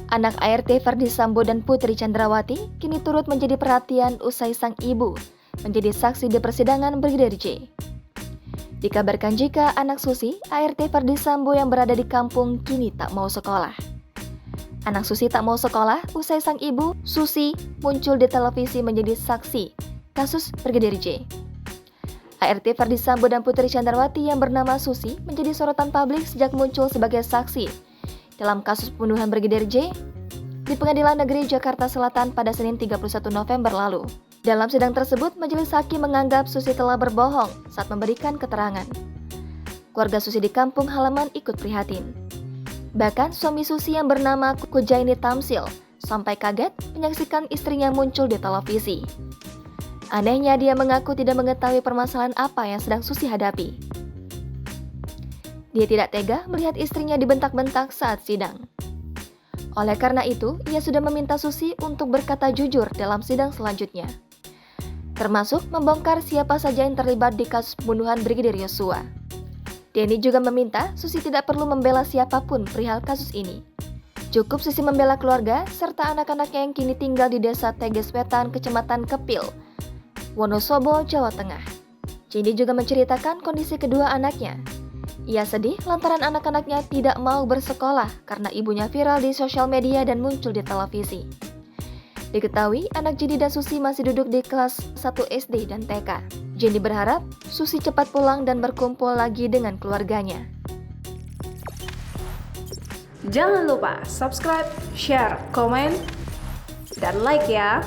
Anak ART Ferdy Sambo dan Putri Chandrawati kini turut menjadi perhatian usai sang ibu menjadi saksi di persidangan Brigadir J. Dikabarkan jika anak Susi, ART Ferdy Sambo yang berada di kampung kini tak mau sekolah. Anak Susi tak mau sekolah usai sang ibu, Susi, muncul di televisi menjadi saksi kasus Brigadir J. ART Ferdy Sambo dan Putri Chandrawati yang bernama Susi menjadi sorotan publik sejak muncul sebagai saksi dalam kasus pembunuhan Brigadir J di Pengadilan Negeri Jakarta Selatan pada Senin 31 November lalu. Dalam sidang tersebut, majelis hakim menganggap Susi telah berbohong saat memberikan keterangan. Keluarga Susi di kampung halaman ikut prihatin. Bahkan suami Susi yang bernama Kujaini Tamsil sampai kaget menyaksikan istrinya muncul di televisi. Anehnya, dia mengaku tidak mengetahui permasalahan apa yang sedang Susi hadapi. Dia tidak tega melihat istrinya dibentak-bentak saat sidang. Oleh karena itu, ia sudah meminta Susi untuk berkata jujur dalam sidang selanjutnya, termasuk membongkar siapa saja yang terlibat di kasus pembunuhan Brigadir Yosua. Denny juga meminta Susi tidak perlu membela siapapun perihal kasus ini. Cukup Susi membela keluarga serta anak-anaknya yang kini tinggal di desa Teges Wetan, Kecamatan Kepil, Wonosobo, Jawa Tengah. Cindy juga menceritakan kondisi kedua anaknya. Ia sedih lantaran anak-anaknya tidak mau bersekolah karena ibunya viral di sosial media dan muncul di televisi. Diketahui anak Cindy dan Susi masih duduk di kelas 1 SD dan TK. Cindy berharap Susi cepat pulang dan berkumpul lagi dengan keluarganya. Jangan lupa subscribe, share, komen, dan like ya!